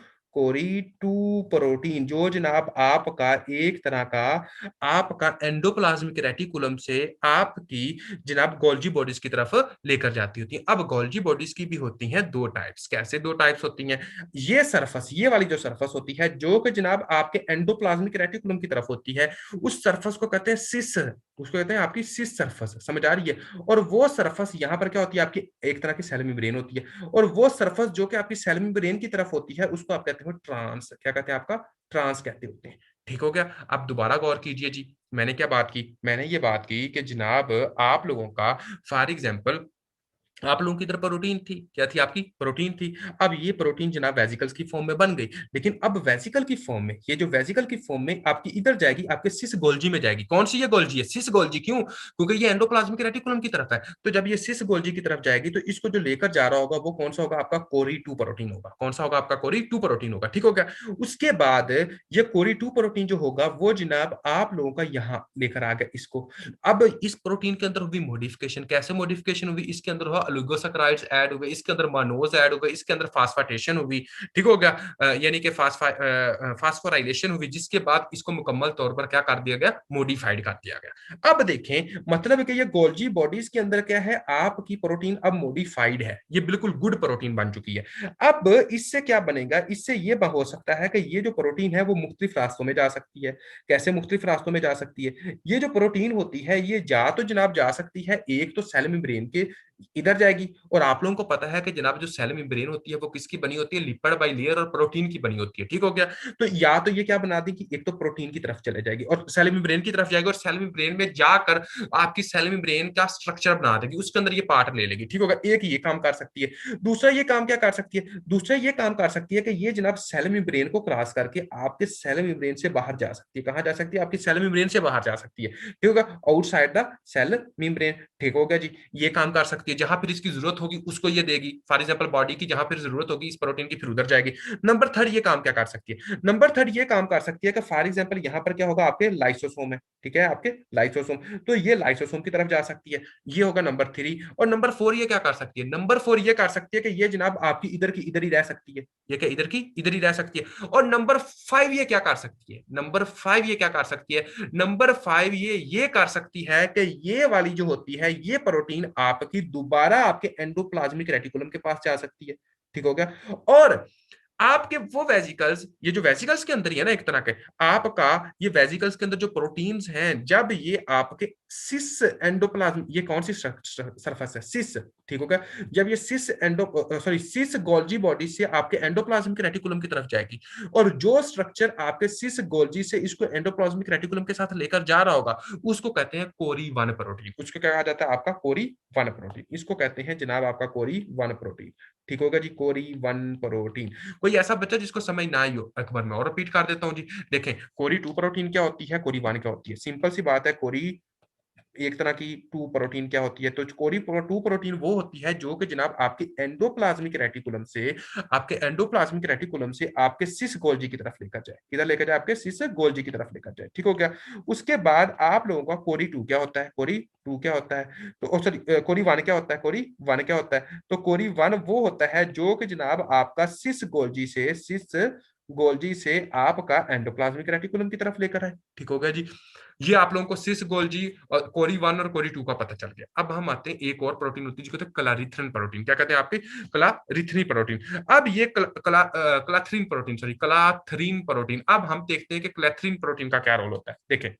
प्रोटीन, जो जनाब आपका एक तरह का आपका एंडोप्लाज्मिक रेटिकुलम से आपकी जनाब गोल्जी बॉडीज की तरफ लेकर जाती होती है। अब गोल्जी बॉडीज की भी होती हैं दो टाइप्स। कैसे दो टाइप्स होती हैं, ये सरफस, ये वाली जो सरफस होती है जो कि जनाब आपके एंडोप्लाज्मिक रेटिकुलम की तरफ होती है, उस सरफस को कहते हैं सिस, उसको कहते हैं आपकी सिस सरफस। समझ आ रही है। और वो सरफस यहाँ पर क्या होती है, आपकी एक तरह की सेल मेम्ब्रेन होती है, और वो सरफस जो कि आपकी सेल मेम्ब्रेन की तरफ होती है उसको आप कहते हो ट्रांस, क्या कहते हैं आपका ट्रांस कहते होते हैं। ठीक हो गया। अब दोबारा गौर कीजिए जी, मैंने क्या बात की, मैंने ये बात की कि जनाब आप लोगों का फॉर एग्जाम्पल आप लोगों की तरफ प्रोटीन थी, क्या थी आपकी प्रोटीन थी। अब ये प्रोटीन जनाब वेजिकल्स की फॉर्म में बन गई, लेकिन अब वेजिकल की फॉर्म में, ये जो वेजिकल की फॉर्म में आपकी इधर जाएगी, आपके सिस गोल्जी में जाएगी। कौन सी ये गोल्जी है, सिस गोल्जी, क्यों, क्योंकि ये एंडोप्लाज्मिक रेटिकुलम की तरफ है। तो जब ये सिस गोल्जी की तरफ जाएगी तो इसको जो लेकर जा रहा होगा वो कौन सा होगा, आपका कोरी टू प्रोटीन होगा। कौन सा होगा, आपका कोरी टू प्रोटीन होगा। ठीक हो गया। उसके बाद ये कोरी टू प्रोटीन जो होगा वो जनाब आप लोगों का यहाँ लेकर आ गया इसको। अब इस प्रोटीन के अंदर हुई मॉडिफिकेशन, कैसे मॉडिफिकेशन हुई, इसके अंदर हुआ ओलिगोसैकेराइड्स ऐड हुए, इसके अंदर मानोज ऐड हो गए, इसके अंदर फास्फाटेशन हुई। ठीक हो गया, यानी कि फास्फोराइलेशन हुई, जिसके बाद इसको मुकम्मल तौर पर क्या कर दिया गया, मॉडिफाइड कर दिया गया। अब देखें मतलब कि ये गोल्जी बॉडीज के अंदर क्या है, आपकी प्रोटीन अब मॉडिफाइड है, ये बिल्कुल गुड प्रोटीन बन चुकी है। अब इससे क्या बनेगा, इससे ये हो सकता है कि ये जो प्रोटीन है वो मुख्तलिफ रास्तों में जा सकती है। कैसे मुख्तलिफ रास्तों में जा सकती है, ये जो प्रोटीन होती है ये जा तो जनाब जा सकती है एक तो सेल मेम्ब्रेन के इधर जाएगी। और आप लोगों को पता है कि जनाब जो सेल मेम्ब्रेन होती है वो किसकी बनी होती है, लिपिड बाइलेयर और प्रोटीन की बनी होती है, ठीक हो गया। तो या तो ये क्या बना देगी, एक तो प्रोटीन की तरफ चले जाएगी और सेल मेम्ब्रेन की तरफ जाएगी, और सेल मेम्ब्रेन में जाकर आपकी सेल मेम्ब्रेन का स्ट्रक्चर बना देगी, उसके अंदर ये पार्ट ले लेगी, ठीक होगा। एक ये काम कर सकती है। दूसरा ये काम क्या कर सकती है, दूसरा ये काम कर सकती है कि ये जनाब सेल मेम्ब्रेन को क्रॉस करके आपके सेल मेम्ब्रेन से बाहर जा सकती है। कहां जा सकती है, आपकी सेल मेम्ब्रेन से बाहर जा सकती है, ठीक होगा, आउटसाइड द सेल मेम्ब्रेन, ठीक हो गया जी। ये काम कर सकती है, जहां फिर इसकी जरूरत होगी उसको ये देगी, फॉर एग्जांपल बॉडी की जहां फिर जरूरत होगी इस प्रोटीन की फिर उधर जाएगी। नंबर थर्ड ये काम क्या कर सकती है, नंबर थर्ड ये काम कर सकती है कि फॉर एग्जांपल यहां पर क्या होगा, आपके लाइसोसोम है, ठीक है, आपके लाइसोसोम, तो ये लाइसोसोम की तरफ जा सकती है, ये होगा नंबर थ्री। और नंबर फोर ये क्या कर सकती है, नंबर फोर ये कर सकती है कि ये जनाब आपकी इधर की इधर ही रह सकती है, ये क्या इधर की इधर ही रह सकती है। और नंबर फाइव ये क्या कर सकती है, नंबर फाइव ये क्या कर सकती है, नंबर फाइव ये कर सकती है कि ये वाली जो होती है ये प्रोटीन आपकी दोबारा आपके एंडोप्लाज्मिक रेटिकुलम के पास जा सकती है, ठीक हो गया। और आपके वो वेजिकल्स, ये जो वेजिकल्स के अंदर ही है ना एक तरह के आपका, ये वेजिकल्स के अंदर जो प्रोटीन्स हैं, जब ये आपके सिस एंडोप्लाज्म, ये कौन सी सरफेस है, सिस, ठीक होगा, जब ये सिस सिस गोल्जी बॉडी से आपके एंडोप्लाज्मिक रेटिकुलम की तरफ जाएगी, और जो स्ट्रक्चर आपके सिस गोल्जी से इसको एंडोप्लाज्मिक रेटिकुलम के साथ लेकर जा रहा होगा उसको कहते हैं कोरी वन प्रोटीन, उसको क्या कहा जाता है, आपका कोरी वन प्रोटीन, इसको कहते हैं जनाब आपका कोरी वन प्रोटीन, ठीक होगा जी, कोरी वन प्रोटीन। कोई ऐसा बच्चा जिसको समझ ना आई हो, अकबर में और रिपीट कर देता हूं जी। देखें, कोरी टू प्रोटीन क्या होती है, कोरी वन क्या होती है, सिंपल सी बात है। कोरी एक तरह की टू प्रोटीन क्या होती है, तो कोरी टू प्रोटीन वो होती है जो कि जनाब आपके एंडोप्लाज्मिक रेटिकुलम से, आपके एंडोप्लाज्मिक रेटिकुलम से आपके सिस गोल्जी की तरफ लेकर जाए, किधर लेकर जाए, आपके सिस गोल्जी की तरफ लेकर जाए, ठीक हो गया। उसके बाद आप लोगों का कोरी टू क्या होता है, कोरी टू क्या होता है, तो सॉरी कोरी वन क्या होता है, कोरी वन क्या होता है, तो कोरी वन वो होता है जो कि जनाब आपका सिस गोल्जी से आपका एंडोप्लाज्मिक रेटिकुलम की तरफ लेकर आए, ठीक हो गया जी। ये आप लोगों को सिस गोल्जी और कोरी वन और कोरी टू का पता चल गया। अब हम आते हैं एक और प्रोटीन होती है जिसको कहते हैं क्लारिथ्रिन प्रोटीन, क्या कहते हैं आपके, क्लारिथ्रिन प्रोटीन। अब ये क्लाथ्रिन प्रोटीन, सॉरी क्लाथ्रिन प्रोटीन, अब हम देखते हैं कि क्लैथ्रिन प्रोटीन का क्या रोल होता है। देखें,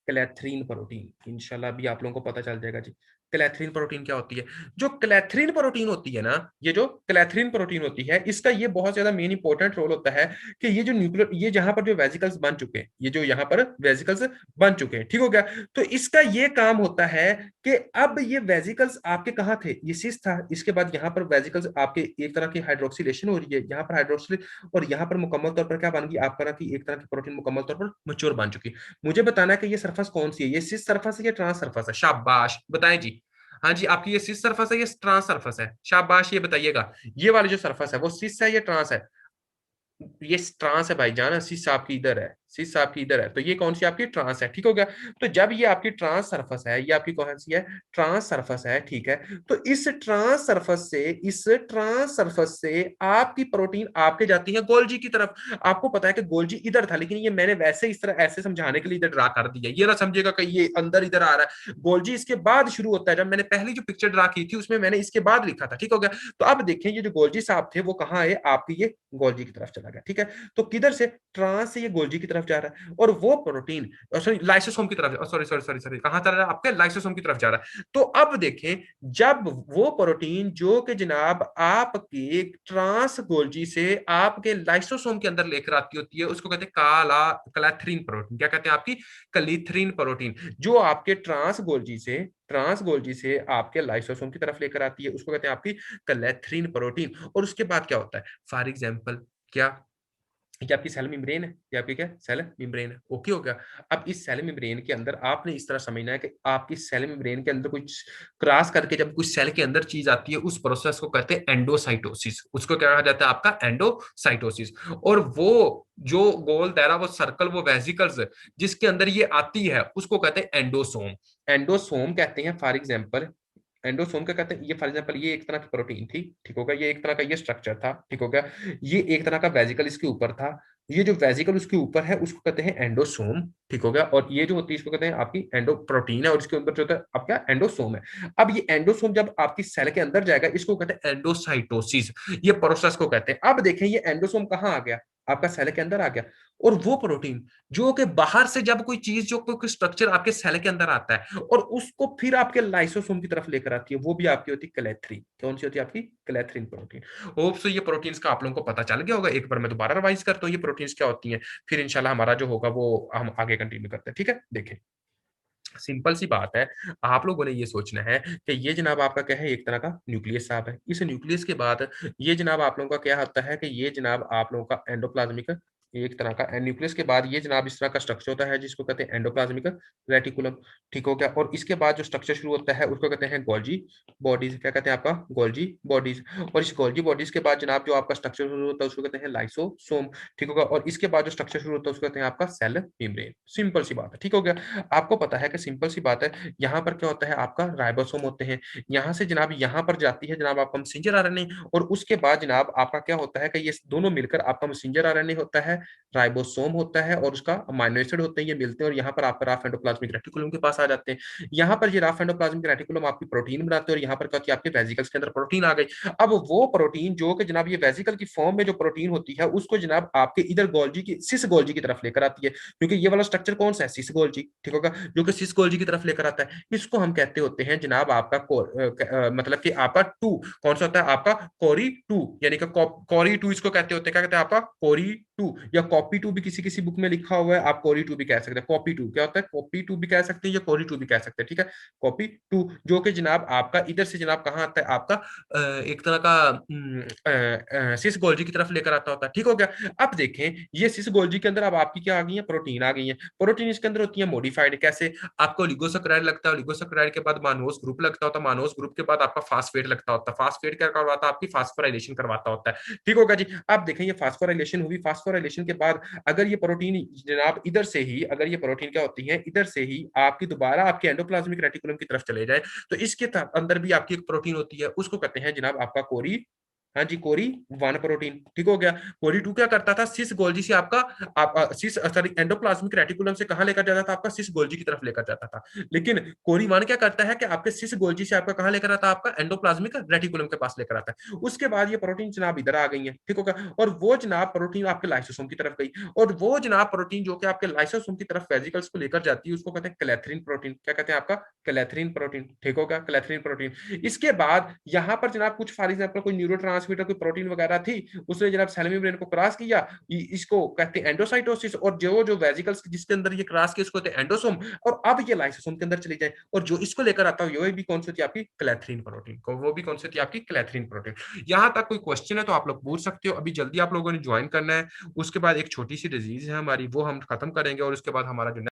क्लैथ्रीन प्रोटीन, इंशाल्लाह भी आप लोगों को पता चल जाएगा जी। क्लैथ्रीन प्रोटीन क्या होती है, जो क्लैथ्रीन प्रोटीन होती है ना, ये जो क्लैथ्रीन प्रोटीन होती है इसका ये बहुत ज्यादा मेन इंपॉर्टेंट रोल होता है कि ये जो न्यूक्लियर, ये जहां पर जो वेजिकल्स बन चुके हैं, ये जो यहाँ पर वेजिकल्स बन चुके हैं, ठीक हो गया, तो इसका ये काम होता है कि अब ये वेजिकल्स आपके कहाँ थे, ये सिस था, इसके बाद यहाँ पर वेजिकल्स आपके एक तरह की हाइड्रोक्सिलेशन हो रही है, यहाँ पर हाइड्रोक्सिल, और यहाँ पर मुकम्मल तौर पर क्या बन गई आपका की एक तरह की प्रोटीन मुकम्मल तौर पर मच्योर बन चुकी। मुझे बताना है कि ये सरफेस कौन सी है, ये सिस सरफेस है या ट्रांस सरफेस है, शाबाश बताएं जी। हाँ जी, आपकी ये सिस सरफेस है या ट्रांस सरफेस है, शाबाश ये बताइएगा। ये वाली जो सरफेस है वो सिस है या ट्रांस है, ये ट्रांस है भाईजान, सिस आपकी इधर है, सिस आपकी इधर है, तो ये कौन सी आपकी ट्रांस है, ठीक हो गया। तो जब ये आपकी ट्रांस सरफेस है, ये आपकी कौन सी है, ट्रांस सरफेस है, ठीक है। तो इस ट्रांस सरफेस से आपकी प्रोटीन आपके जाती है गोल्जी की तरफ। आपको पता है कि गोल्जी इधर था, लेकिन ये मैंने वैसे इस तरह ऐसे समझाने के लिए इधर ड्रा कर दिया, ये ना समझिएगा कि ये अंदर इधर आ रहा है, गोल्जी इसके बाद शुरू होता है। जब मैंने पहली जो पिक्चर ड्रा की थी उसमें मैंने इसके बाद लिखा था, ठीक हो गया। तो अब देखें ये जो गोल्जी साहब थे वो कहाँ है, आपकी ये गोल्जी की तरफ चला गया, ठीक है। तो किधर से, ट्रांस से ये गोल्जी की तरफ जा रहा है, और वो प्रोटीन सॉरी लाइसोसोम की तरफ, सॉरी सॉरी सॉरी सॉरी कहां चला रहा है, आपके लाइसोसोम की तरफ जा रहा है। तो अब देखें, जब वो प्रोटीन जो कि जनाब आपके ट्रांस गोल्जी से आपके लाइसोसोम के अंदर लेकर आती होती है उसको कहते हैं क्लैथरीन प्रोटीन, क्या कहते हैं आपकी, क्लीथरीन प्रोटीन, जो आपके ट्रांस गोल्जी से आपके लाइसोसोम की तरफ लेकर आती है उसको कहते हैं आपकी क्लैथरीन प्रोटीन। और उसके बाद क्या होता है, फॉर एग्जाम्पल क्या, ये आपकी सेल मेम्ब्रेन है, ये आपकी क्या सेल मेम्ब्रेन है, ओके हो गया। अब इस सेल मेम्ब्रेन के अंदर आपने इस तरह समझना है कि आपकी सेल मेम्ब्रेन के अंदर कुछ क्रॉस करके जब कुछ सेल के अंदर चीज आती है उस प्रोसेस को कहते हैं एंडोसाइटोसिस, उसको क्या कहा जाता है आपका एंडोसाइटोसिस। और वो जो गोल दायरा, वो सर्कल, वो वेसिकल्स जिसके अंदर ये आती है उसको कहते हैं एंडोसोम। एंडोसोम कहते हैं फॉर एग्जाम्पल, एंडोसोम क्या कहते हैं, ये फॉर एग्जांपल ये एक तरह की प्रोटीन थी, ठीक होगा, ये एक तरह का ये स्ट्रक्चर था, ठीक होगा, ये एक तरह का वेजिकल इसके ऊपर था, ये जो वेजिकल उसके ऊपर है उसको कहते हैं एंडोसोम, ठीक होगा। और ये जो होती है इसको कहते हैं आपकी एंडो प्रोटीन है, और इसके अंदर जो होता है आपका एंडोसोम है। अब ये एंडोसोम जब आपकी सेल के अंदर जाएगा इसको कहते हैं एंडोसाइटोसिस, ये प्रोसेस को कहते हैं। अब देखें ये एंडोसोम कहाँ आ गया, आपका सेल के अंदर आ गया। और वो प्रोटीन जो कि बाहर से जब कोई चीज जो कोई स्ट्रक्चर आपके सेल के अंदर आता है और उसको फिर आपके लाइसोसोम की तरफ लेकर आती है, वो भी आपकी होती है क्लेथ्रीन। कौन सी होती है आपकी? क्लेथ्रीन प्रोटीन। होप सो ये प्रोटीन्स का आप लोगों को पता चल गया होगा। एक बार मैं दोबारा रिवाइज करता हूँ ये प्रोटीन्स क्या होती हैं, फिर इंशाल्लाह हमारा जो होगा वो हम आगे कंटिन्यू करते हैं। ठीक है, देखें, सिंपल सी बात है। आप लोगों ने ये सोचना है कि ये जनाब आपका क्या है, एक तरह का न्यूक्लियस साहब है। इस न्यूक्लियस के बाद ये जनाब आप लोगों का क्या होता है कि ये जनाब आप लोगों का एंडोप्लाज्मिक, एक तरह का न्यूक्लियस के बाद ये जनाब इस तरह का स्ट्रक्चर होता है जिसको कहते हैं एंडोप्लाज्मिक रेटिकुलम। ठीक हो गया। और इसके बाद जो स्ट्रक्चर शुरू होता है उसको कहते हैं गोल्जी बॉडीज। क्या कहते हैं? आपका गोल्जी बॉडीज। और इस गोल्जी बॉडीज के बाद जनाब जो आपका स्ट्रक्चर शुरू होता है उसको कहते हैं लाइसोसोम। ठीक होगा। और इसके बाद जो स्ट्रक्चर शुरू होता है उसको कहते हैं आपका सेल मेम्ब्रेन। सिंपल सी बात है। ठीक हो गया। आपको पता है कि सिंपल सी बात है, यहाँ पर क्या होता है, आपका राइबोसोम होते हैं। यहाँ से जनाब यहाँ पर जाती है जनाब आपका मैसेंजर आरएनए। और उसके बाद जनाब आपका क्या होता है कि ये दोनों मिलकर आपका मैसेंजर आरएनए होता है, राइबोसोम होता है और उसका अमीनो एसिड होते हैं, ये मिलते हैं और यहाँ पर आपका रफ एंडोप्लाज्मिक रेटिकुलम के पास आ जाते हैं। यहाँ पर ये रफ एंडोप्लाज्मिक रेटिकुलम आपकी प्रोटीन बनाते हैं और यहाँ पर क्या होती है, आपके वेसिकल्स के अंदर प्रोटीन आ गई। अब वो प्रोटीन जो कि जनाब ये वेसिकल की फॉर्म में जो प्रोटीन होती है उसको जनाब आपके इधर गोल्जी की, सिस गोल्जी की तरफ लेकर आती है, क्योंकि ये वाला स्ट्रक्चर कौन सा है, सिस गोल्जी। ठीक होगा। जो कि सिस गोल्जी की तरफ लेकर आता है, इसको हम कहते होते हैं जनाब आपका मतलब कि आपका टू कौन सा होता है, आपका कोरी टू, यानी कि कोरी टू इसको कहते होते हैं। क्या कहते हैं? आपका कोरी टू या कॉपी टू भी किसी किसी बुक में लिखा हुआ है, आप कोरी टू भी कह सकते हैं। कॉपी टू क्या होता है? कॉपी टू भी कह सकते हैं या कोरी टू भी कह सकते हैं। ठीक है, कॉपी टू जो कि जनाब आपका इधर से जनाब कहाँ आता है, आपका एक तरह का सिस गोल्जी की तरफ लेकर आता होता है। ठीक हो गया। अब देखें ये सिस गोल्जी के अंदर अब आपकी क्या आ गई है, प्रोटीन आ गई है। प्रोटीन इसके अंदर होती है मॉडिफाइड। कैसे? आपको ओलिगोसैकेराइड लगता है, ओलिगोसैकेराइड के बाद मानोस ग्रुप लगता होता है, मानोस ग्रुप के बाद आपका फास्फेट लगता होता है, फास्फेट क्या करवाता है, आपकी फास्फोराइलेशन करवाता होता है। ठीक होगा जी। आप देखें ये फास्फोराइलेशन हुई, फास्फोराइलेशन के बाद अगर ये प्रोटीन जनाब इधर से ही, अगर ये प्रोटीन क्या होती है, इधर से ही आपकी दोबारा आपके एंडोप्लाज्मिक रेटिकुलम की तरफ चले जाए, तो इसके अंदर भी आपकी एक प्रोटीन होती है, उसको कहते हैं जनाब आपका कोरी, हाँ जी, कोरी वन प्रोटीन। ठीक हो गया। कोरी टू क्या करता था, सिस गोल्जी से आपका सिस सॉरी एंडोप्लाज्मिक रेटिकुलम से कहां लेकर जाता था, आपका सिस गोल्जी की तरफ लेकर जाता था। लेकिन कोरी वन क्या करता है कि आपके सिस गोल्जी से आपका कहां लेकर आता है, आपका एंडोप्लाज्मिक रेटिकुलम के पास लेकर आता है। उसके बाद ये प्रोटीन जनाब इधर आ गई है। ठीक होगा। और वो जनाब प्रोटीन आपके लाइसोसोम की तरफ गई, और वो जनाब प्रोटीन जो कि आपके लाइसोसोम की तरफ वेसिकल्स को लेकर जाती है उसको कहते हैं क्लेथरीन प्रोटीन। क्या कहते हैं? आपका क्लेथरीन प्रोटीन। ठीक होगा, क्लेथरीन प्रोटीन। इसके बाद यहाँ पर जनाब कुछ फॉर एग्जाम्पल कोई न्यूरोट्रांसमीटर कोई प्रोटीन वगैरह थी, उसने जनाब सेल मेम्ब्रेन को क्रॉस किया, इसको कहते हैं एंडोसाइटोसिस। और जो जो वेसिकल्स जिसके अंदर ये क्रॉस किया उसको कहते हैं एंडोसोम। और अब ये लाइसोसोम के अंदर चली जाए और जो इसको लेकर आता है वो भी कौन सी होती है आपकी? क्लेथरीन प्रोटीन। वो भी कौन सी होती है आपकी? क्लेथरीन प्रोटीन। यहाँ तक कोई क्वेश्चन है तो आप लोग पूछ सकते हो। अभी जल्दी आप लोगों ने ज्वाइन करना है, उसके बाद एक छोटी सी डिजीज है हमारी, वो हम खत्म करेंगे और उसके बाद हमारा जो